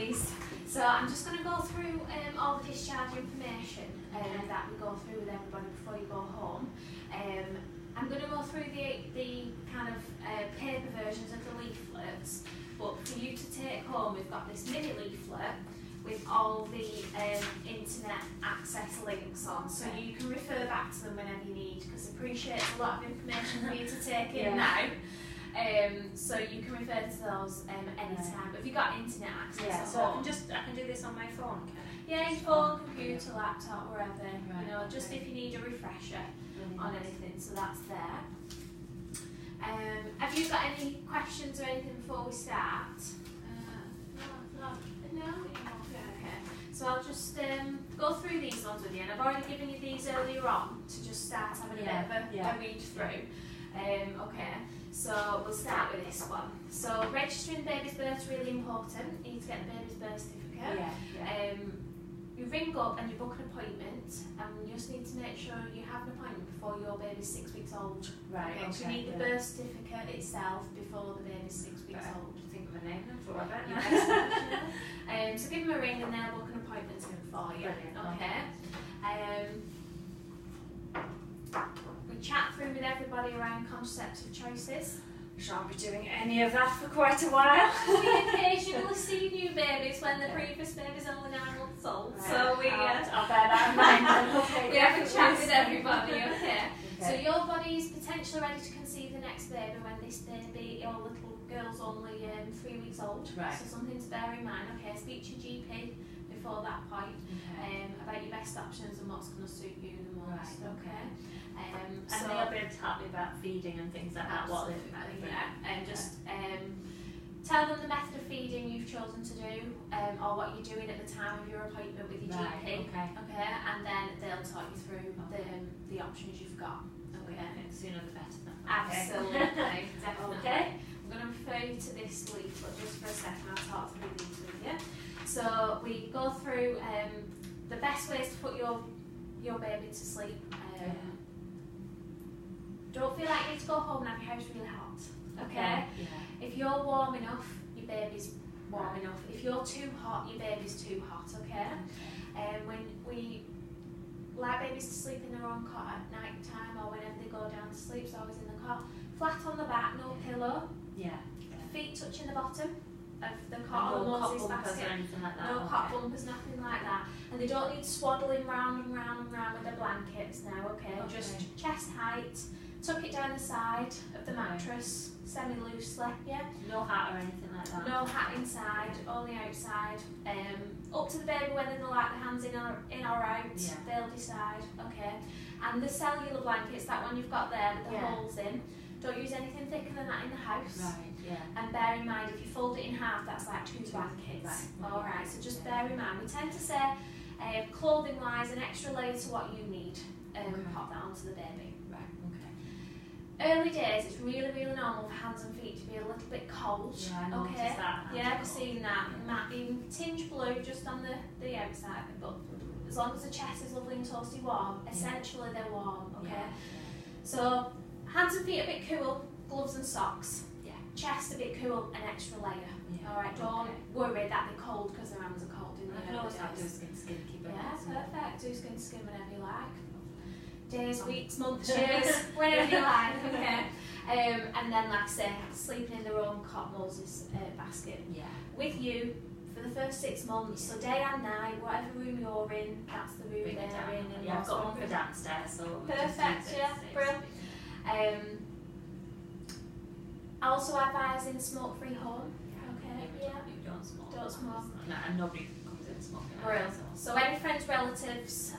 pleased. So I'm just going to go through all the discharge information that we go through with everybody before you go home. I'm going to go through the kind of paper versions of the leaflets, but for you to take home, we've got this mini leaflet with all the internet access links on, so you can refer back to them whenever you need, because I appreciate it's a lot of information for you to take in now. So you can refer to those anytime. But have you got internet access at so home? I can do this on my phone, can I? Yeah, your phone, computer, laptop, wherever. You know, just if you need a refresher on anything, so that's there. Have you got any questions or anything before we start? No? Okay. So I'll just go through these ones with you, and I've already given you these earlier on to just start having a bit of a read through. Okay, so we'll start with this one. So registering the baby's birth is really important. You need to get the baby's birth certificate. You ring up and you book an appointment, and you just need to make sure you have an appointment before your baby's 6 weeks old. Right, okay. So you need the birth certificate itself before the baby's 6 weeks old. Think of a name then for it. So give them a ring and they'll book an appointment in for you. Okay. We chat through with everybody around contraceptive choices. Shan't be doing any of that for quite a while. We occasionally see new babies when the previous baby's only 9 months old. Right. So we I'll bear that in mind. Okay, we have a chat with everybody. Okay. So your body is potentially ready to conceive the next baby when this baby, your little girl's only 3 weeks old. Right. So something to bear in mind. Okay, speak to your GP before that point about your best options and what's going to suit you the most. Right. Okay. And they'll be able to help you about feeding and things like that. What and just tell them the method of feeding you've chosen to do, or what you're doing at the time of your appointment with your GP. Okay, and then they'll talk you through the options you've got. Okay, sooner the better. Absolutely, definitely. Okay. I'm going to refer you to this leaflet just for a second. I'll talk through these with you. So we go through the best ways to put your baby to sleep. Don't feel like you need to go home and have your house really hot. Okay? If you're warm enough, your baby's warm enough. If you're too hot, your baby's too hot. Okay? When we like babies to sleep in their own cot at night time or whenever they go down to sleep, so always in the cot, flat on the back, no pillow. Feet touching the bottom of the cot or the Moses basket. No cot bumpers, nothing like that. And they don't need swaddling round and round and round with their blankets now, okay? Just chest height, tuck it down the side of the mattress, semi-loosely, No hat or anything like that? No hat inside, only outside. Up to the baby whether they like the hands in or out, they'll decide, okay? And the cellular blankets, that one you've got there with the holes in, don't use anything thicker than that in the house. And bear in mind, if you fold it in half, that's like 2 blankets. Alright, so just bear in mind. We tend to say, clothing-wise, an extra layer to what you need. Pop that onto the baby. Early days, it's really, really normal for hands and feet to be a little bit cold. I noticed that. I've seen that. It might be tinge blue just on the outside, but as long as the chest is lovely and toasty warm, essentially they're warm, okay? So, hands and feet a bit cool, gloves and socks. Chest a bit cool, an extra layer. Alright, don't worry that they're cold because their hands are cold in the I can always have do skin to skin, keep it. Perfect. Do skin to skin whenever you like. Days, weeks, months, years, whenever you like, okay. And then, like I say, sleeping in their own cot Moses basket. With you for the first 6 months, so day and night, whatever room you're in, that's the room they're in. And I've got one for downstairs, so perfect, brilliant. I also advise in smoke-free home. Okay, You don't smoke. Don't smoke. No, and nobody comes in smoking. Brilliant. So any friends, relatives,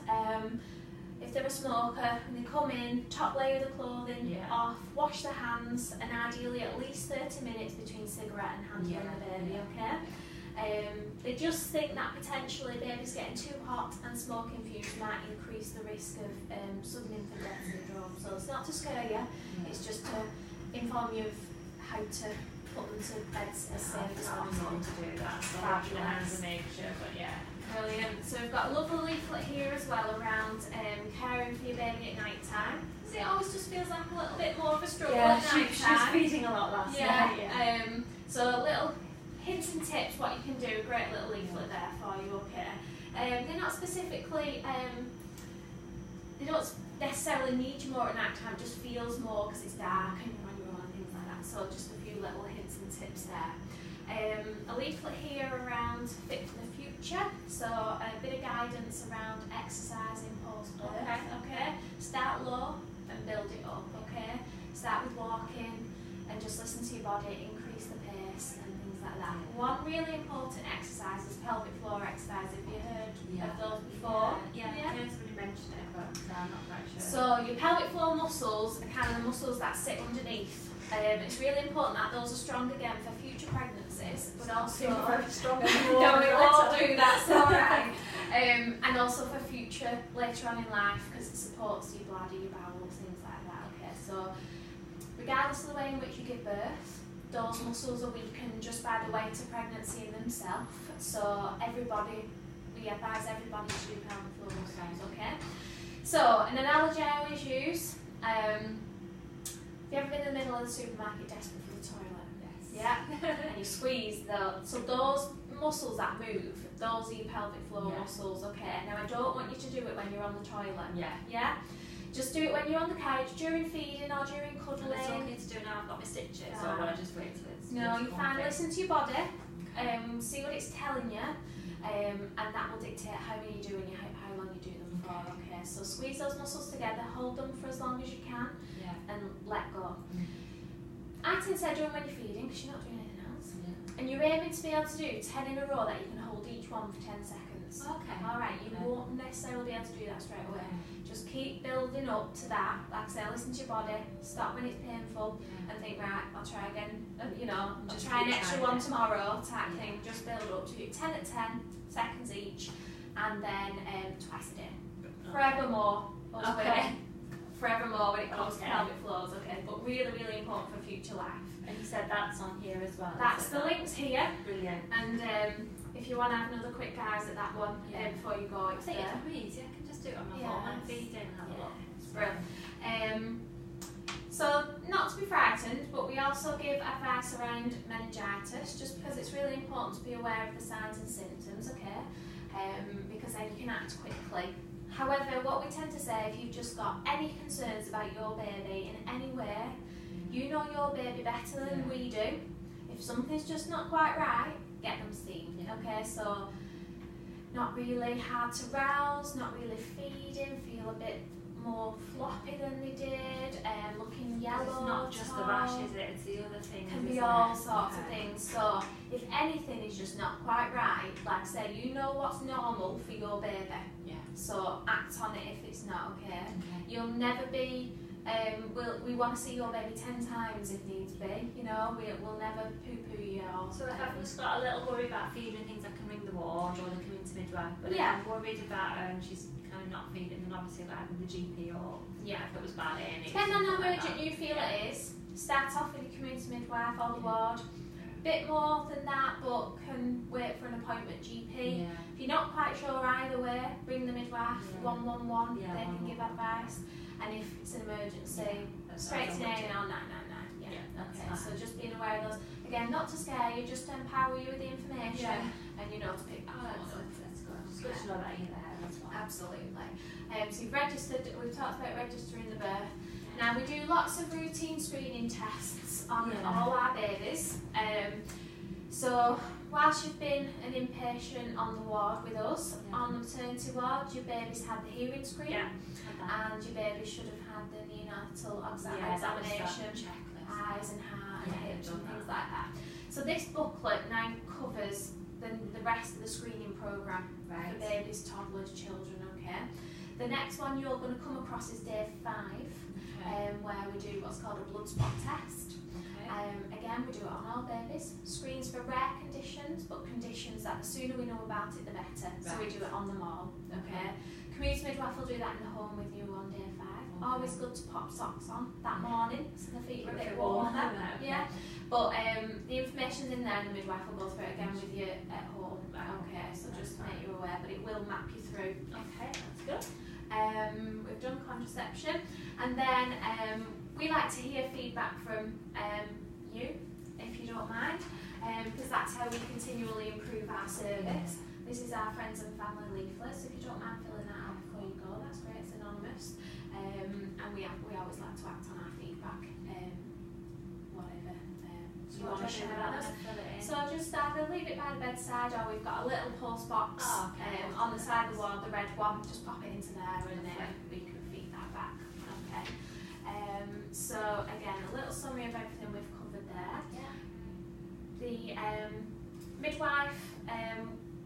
if they're a smoker and they come in, top layer of the clothing off, wash their hands, and ideally at least 30 minutes between cigarette and handling the baby, okay? They just think that potentially babies getting too hot and smoke infused might increase the risk of sudden infant death syndrome. So it's not to scare you, it's just to inform you of how to put them to bed as safe as possible. To do that, so wash your hands and make sure, but Brilliant. So we've got a lovely leaflet here as well around caring for your baby at night time. Because it always just feels like a little bit more of a struggle at night time. She was feeding a lot last night. So little hints and tips what you can do, great little leaflet. They're not specifically, they don't necessarily need you more at night time, it just feels more because it's dark and you're on your own and things like that. So just a few little hints and tips there. A leaflet here around Fit for the Future, so a bit of guidance around exercising post-birth. Okay. Start low and build it up. Okay. Start with walking and just listen to your body, increase the pace and things like that. One really important exercise is pelvic floor exercise. Have you heard of those before? Yeah. I heard somebody mention it, but I'm not quite sure. So your pelvic floor muscles are kind of the muscles that sit underneath. It's really important that those are strong again for future pregnancies, but also very strong. No, we won't do that. It's alright. And also for future later on in life, because it supports your bladder, your bowels, things like that. Okay, so regardless of the way in which you give birth, those muscles are weakened just by the weight of pregnancy in themselves. So we advise everybody to do pelvic floor muscles. Okay. So an analogy I always use. Have you ever been in the middle of the supermarket desperate for the toilet? Yes. Yeah? And you squeeze so those muscles that move, those are your pelvic floor muscles, okay? Now I don't want you to do it when you're on the toilet. Yeah? Just do it when you're on the couch, during feeding or during cuddling. And it's okay to do now I've got my stitches, or will I just wait till it's... No, you're fine. Listen to your body, see what it's telling you, and that will dictate how many you do and how long you do them for, okay? So squeeze those muscles together, hold them for as long as you can, and let go. I tend to say do them when you're feeding because you're not doing anything else. And you're aiming to be able to do 10 in a row that you can hold each one for 10 seconds. Okay. Alright, you won't necessarily be able to do that straight away. Just keep building up to that. Like I say, listen to your body, stop when it's painful, and think, right, I'll try again, I'll try an extra one tomorrow type thing. Just build up to 10 at 10 seconds each, and then twice a day. Forevermore. Forevermore when it comes to pelvic floors, okay? But really, really important for future life. And you said that's on here as well. That's the links here. Brilliant. And if you want to have another quick guys at that one before you go, it's I think there. it's pretty easy. I can just do it on my phone when I'm feeding. Have a look. It's brilliant. So, not to be frightened, but we also give advice around meningitis, just because it's really important to be aware of the signs and symptoms, okay? Because then you can act quickly. However, what we tend to say, if you've just got any concerns about your baby in any way, you know your baby better than we do. If something's just not quite right, get them seen, okay? So, not really hard to rouse, not really feeding, feel a bit more floppy than they did, looking yellow. It's not just the rash, is it? It's the other things. Can be all sorts of things. So if anything is just not quite right, like I say, you know what's normal for your baby. So act on it if it's not okay. You'll never be. We want to see your baby 10 times if needs be. We'll never poo-poo you. So if I've just got a little worry about feeding things, I can ring the ward or they come into midwife. But if I'm worried about her and she's kind of not feeding, then obviously like with the GP or if it was bad A&E. Depending on how urgent you feel it is, start off with your community midwife or the ward. Bit more than that, but can wait for an appointment GP. If you're not quite sure either way, ring the midwife, 111, they can give advice. And if it's an emergency, straight to 999. Okay, so just being aware of those. Again, not to scare you, just to empower you with the information and you know to pick that up. That's good. It's good to know that you're there as well. Absolutely. So you've registered, we've talked about registering the birth. Now we do lots of routine screening tests on all our babies. So whilst you've been an inpatient on the ward with us, on the maternity ward, your baby's had the hearing screen, and your baby should have had the neonatal examination, eyes and heart and hips and things like that. So this booklet now covers the rest of the screening programme for babies, toddlers, children, okay? The next one you're going to come across is day 5, where we do what's called a blood spot test. Again, we do it on all babies. Screens for rare conditions, but conditions that the sooner we know about it, the better. So we do it on them all. Okay. Community midwife will do that in the home with you on day 5. Always good to pop socks on that morning so the feet are a bit warmer. But the information's in there and the midwife will go through it again with you at home. Okay, so just to make you aware, but it will map you through. Okay, that's good. We've done contraception, and then we like to hear feedback from you, if you don't mind, because that's how we continually improve our service. This is our friends and family leaflet, so if you don't mind filling that out before you go, that's great, it's anonymous. And we always like to act on our feedback, whatever you want to share with us. So just either leave it by the bedside, or we've got a little post box on the side of the wall, the red one, just pop it into there and we can feed that back. Okay. So again, a little summary of everything we've covered there. Yeah. The midwife,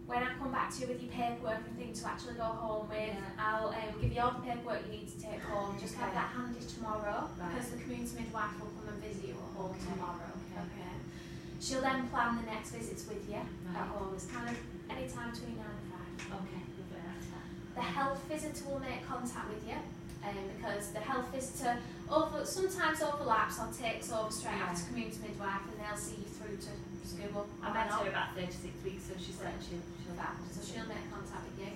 when I come back to you with your paperwork and things to actually go home with, I'll give you all the paperwork you need to take home. Just have that handy tomorrow, because the community midwife will come and visit you at home tomorrow. Okay. She'll then plan the next visits with you at home. It's kind of any time between 9 and 5. Okay, The health visitor will make contact with you, because the health visitor sometimes overlaps or takes over straight after community midwife, and they'll see you through to school. I met her about 36 weeks, so she said she'll make contact with you.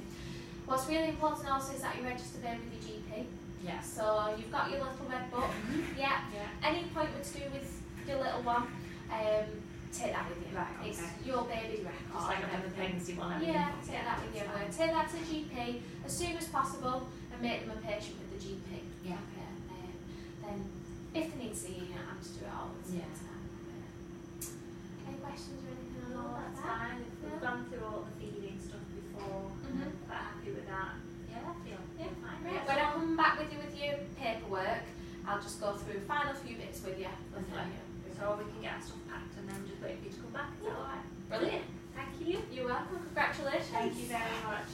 What's really important also is that you register there with your GP. Yeah. So you've got your little red book. Any appointment to do with your little one, take that with you. Right, okay. It's your baby's record. Just like I've the pregnancy one. Take that with you. Take that to the GP as soon as possible and make them a patient with the GP. Yeah. Okay. Then, if they need seeing, you don't have to do it all at the same time. Any questions or anything on all That's that? fine. We've gone through all the feeding stuff before. I'm quite happy with that. Yeah, I feel fine. Right. When I come back with your paperwork, I'll just go through final few bits with you. So we can get our stuff packed and then just wait for you to come back. Is that alright? Brilliant. Thank you. You're welcome. Congratulations. Thank you very much.